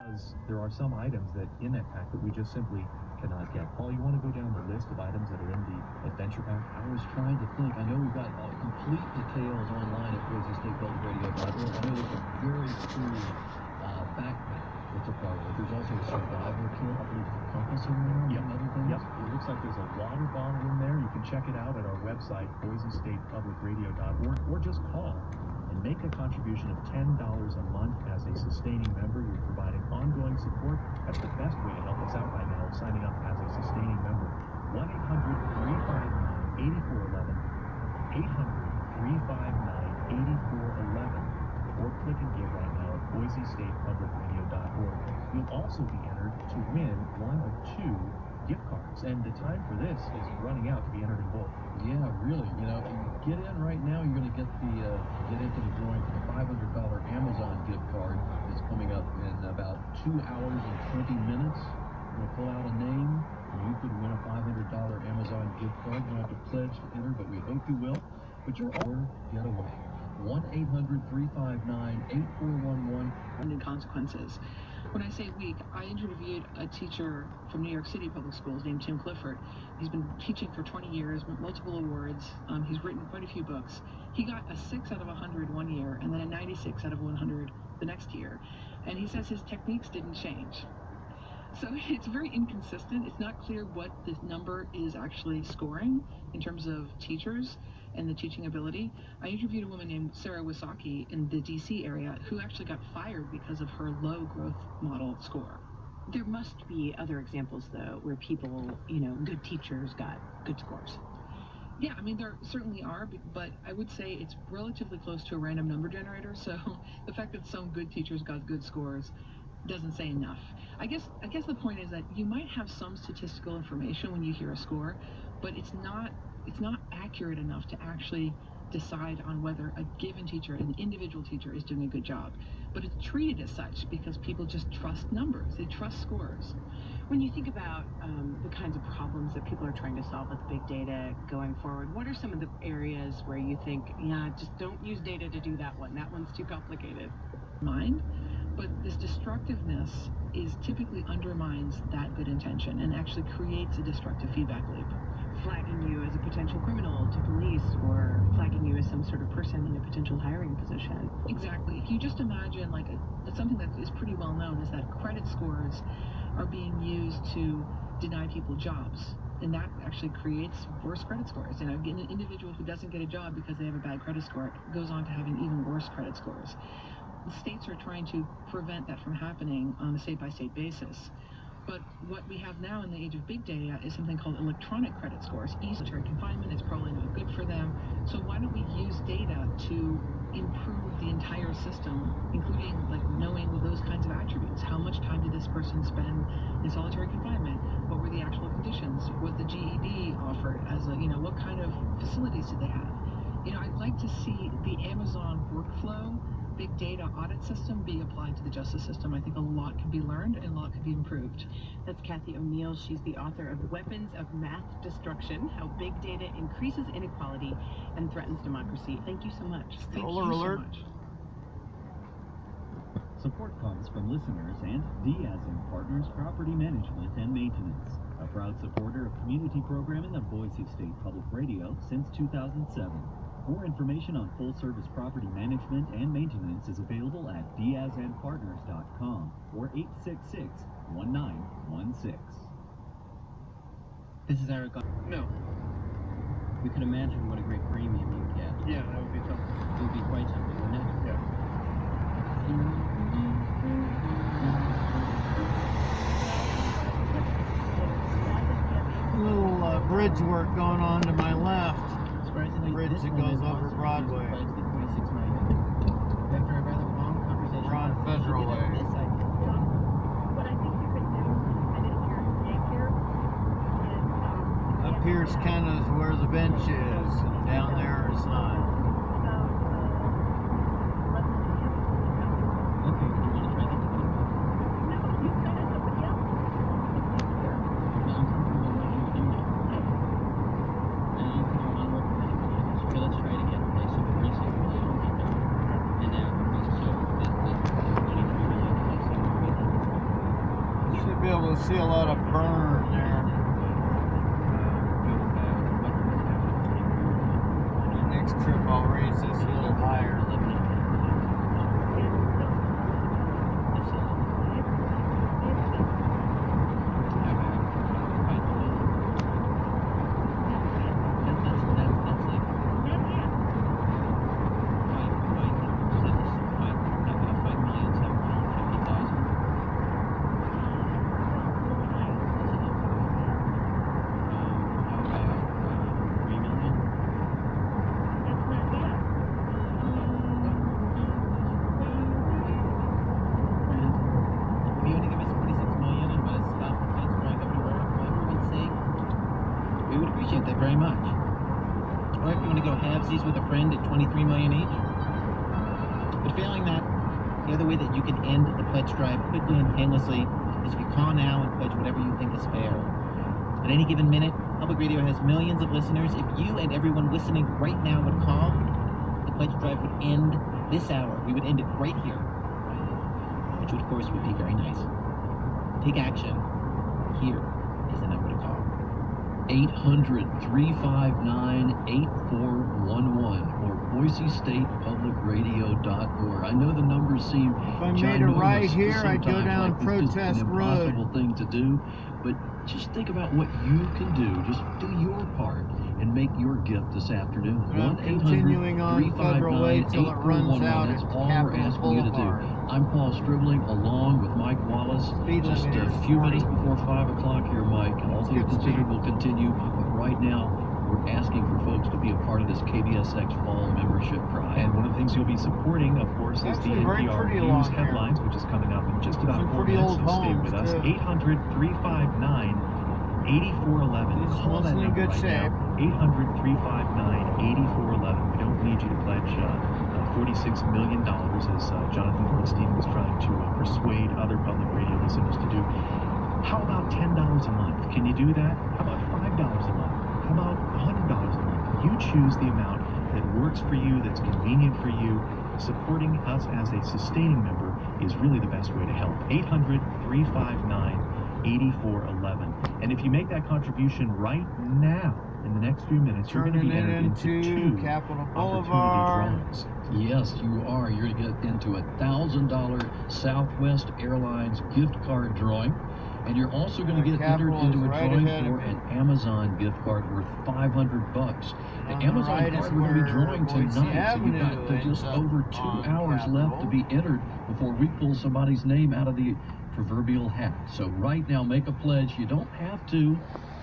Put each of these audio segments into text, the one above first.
Because there are some items that in that pack that we just simply cannot get. Paul, you want to go down the list of items that are in the adventure pack? I was trying to think. I know we've got complete details online at BoiseStatePublicRadio.org. I know there's a very cool backpack that's a part of it. There's also a survival kit. I believe there's a compass in there, among other things. Yep. It looks like there's a water bottle in there. You can check it out at our website, BoiseStatePublicRadio.org, or just call and make a contribution of $10 a month as a sustaining member. You're providing ongoing support. That's the best way to help us out right now, signing up as a sustaining member. 1-800-359-8411, 800-359-8411, or click and give right now at BoiseStatePublicRadio.org. You'll also be entered to win one of 2 gift cards, and the time for this is running out to be entered in both. Yeah, really. You know, get in right now. You're going to get get into the drawing for the $500 Amazon gift card that's coming up in about 2 hours and 20 minutes. I'm going to pull out a name, and you could win a $500 Amazon gift card. You don't have to pledge to enter, but we hope you will. But you're all getaway. 1-800-359-8411. And consequences. When I say weak, I interviewed a teacher from New York City public schools named Tim Clifford. He's been teaching for 20 years, multiple awards. He's written quite a few books. He got a 6 out of 100 one year and then a 96 out of 100 the next year. And he says his techniques didn't change. So it's very inconsistent. It's not clear what this number is actually scoring in terms of teachers and the teaching ability. I interviewed a woman named Sarah Wysocki in the DC area who actually got fired because of her low growth model score. There must be other examples, though, where people, you know, good teachers got good scores. Yeah, I mean, there certainly are, but I would say it's relatively close to a random number generator. So the fact that some good teachers got good scores doesn't say enough. I guess the point is that you might have some statistical information when you hear a score, but it's not accurate enough to actually decide on whether a given teacher, an individual teacher, is doing a good job. But it's treated as such because people just trust numbers. They trust scores. When you think about the kinds of problems that people are trying to solve with big data going forward, what are some of the areas where you think, yeah, just don't use data to do that one. That one's too complicated? Mind, but this destructiveness typically undermines that good intention and actually creates a destructive feedback loop. Flagging you as a potential criminal to police, or flagging you as some sort of person in a potential hiring position. Exactly. If you just imagine, like, something that is pretty well known is that credit scores are being used to deny people jobs, and that actually creates worse credit scores. And an individual who doesn't get a job because they have a bad credit score goes on to having even worse credit scores. The states are trying to prevent that from happening on a state-by-state basis. But what we have now in the age of big data is something called electronic credit scores. Solitary confinement is probably not good for them. So why don't we use data to improve the entire system, including like knowing those kinds of attributes? How much time did this person spend in solitary confinement? What were the actual conditions? Was the GED offered as what kind of facilities did they have? I'd like to see the Amazon workflow big data audit system be applied to the justice system. I think a lot can be learned and a lot can be improved. That's Kathy O'Neill. She's the author of Weapons of Math Destruction, How Big Data Increases Inequality and Threatens Democracy. Thank you so much. Thank you so much. Support comes from listeners and Diaz & Partners Property Management and Maintenance, a proud supporter of community programming on Boise State Public Radio since 2007. More information on full-service property management and maintenance is available at diazandpartners.com or 866-1916. This is Eric. No. We could imagine what a great premium you'd get. Yeah, that would be something. It would be quite something, wouldn't it? Yeah. A little bridge work going on to my left. Surprisingly, Bridge this that one goes is over also Broadway. surprisingly 2690. After a rather long conversation. We're on Federal Way. This idea. What I think you could do, I didn't hear a name here, is Up here's kind of where the bench is, and down there is not. Okay, you want to try that? No, you said it, somebody else. No, I'm comfortable with you doing that. And I'm going to work with it. So let's try it again. Okay, so we're racing really on right now. And now, so this 23 million, let's see what we get. see a lot of burn there. Next trip I'll raise this a little higher. That very much. Or if you want to go halvesies with a friend at 23 million each. But failing that, the other way that you can end the pledge drive quickly and painlessly is if you call now and pledge whatever you think is fair. At any given minute, public radio has millions of listeners. If you and everyone listening right now would call, the pledge drive would end this hour. We would end it right here, which of course would be very nice. Take action. Here is the number to call. 800-359-8411 or BoiseStatePublicRadio.org. I know the numbers seem If I made a right here, I'd go down like Protest an Road. impossible thing to do, but just think about what you can do. Just do your part and make your gift this afternoon. I'm continuing on Federal Way till it runs out That's at all we're Capitol asking you to do. Boulevard. I'm Paul Stribling, along with Mike Wallace. Speed Just limit a is few 40. minutes before 5 o'clock here, Mike. All things Good considered speed. will continue, but right now we're asking for folks to be a part of this KBSX Fall Membership Drive. And one of the things you'll be supporting, of course, is the Actually, very NPR pretty News along here. headlines, which is coming up in just about Some 4 pretty minutes. old So stay homes, with us. too. 800-359-8411. These Call that ones in number good right shape. now. 800-359-8411. We don't need you to pledge $46 million, as Jonathan Goldstein was trying to persuade other public radio listeners to do. How about $10 a month? Can you do that? How about $5 a month? How about $100 a month? You choose the amount that works for you, that's convenient for you. Supporting us as a sustaining member is really the best way to help. 800-359-8411. And if you make that contribution right now, in the next few minutes, you're going to be Turning it entered into into 2 Capitol opportunity Boulevard. drawings. Yes, you are. You're going to get into a $1,000 Southwest Airlines gift card drawing. And you're also going to get entered Capitol into is a right drawing ahead of for me. an Amazon gift card worth $500. The On the Amazon right is card we're going to be where drawing Boise tonight. So Avenue you've got just ends up over 2 on hours left to Capitol. be entered before we pull somebody's name out of the proverbial hat. So right now, make a pledge. You don't have to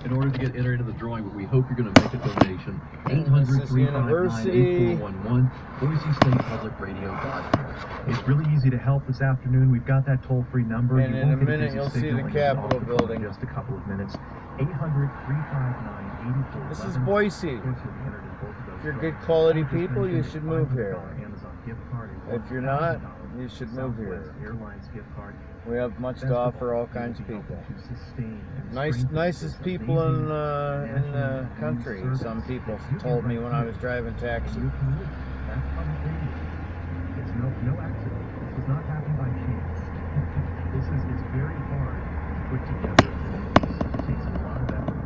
in order to get entered into the drawing, but we hope you're going to make a donation. 800-359-8411, BoiseStatePublicRadio.org. It's really easy to help this afternoon. We've got that toll-free number. And You in won't a get minute, busy you'll see signal the when you get off Capitol the phone building. in just a couple of minutes. 800-359-8411. This is Boise. Of course, you'll be entered in both of those If you're drawings. good quality Just people, you mention should a move here. $500 Amazon gift card, a If you're not, $1,000 you should move here. Southwest Airlines gift card. We have much Best to of offer all kinds of you'll be people. helping to sustain and strengthen Nicest this people in amazing the national country. news Some service people that you told can me when I right was driving here taxi. in your community. That's public radio. It's no accident. This is not happening by chance. This is very hard to put together. It takes a lot of effort.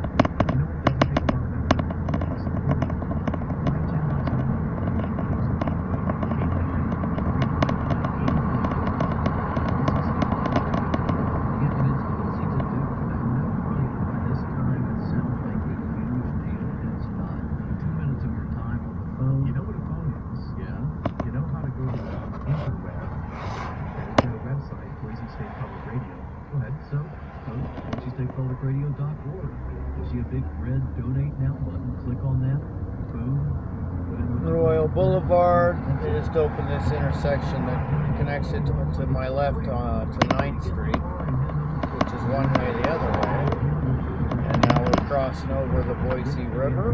You know what doesn't take a lot of effort? Supporting my 10 months a month. You know what a phone is. You know how to go to the interweb and go to the website, Boise State Public Radio. Go ahead. So, BoiseStatePublicRadio.org. You see a big red Donate Now button. Click on that. Boom. Put in what you Royal want. Boulevard. They just opened this intersection that connects it to my left to 9th Street, which is one way the other way. And now we're crossing over the Boise River.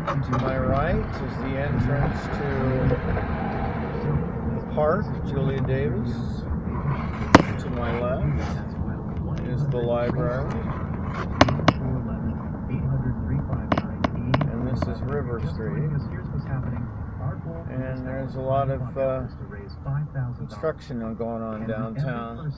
To my right is the entrance to the park, Julia Davis. To my left is the library. And this is River Street. Here's what's happening And there's a lot of construction going on downtown.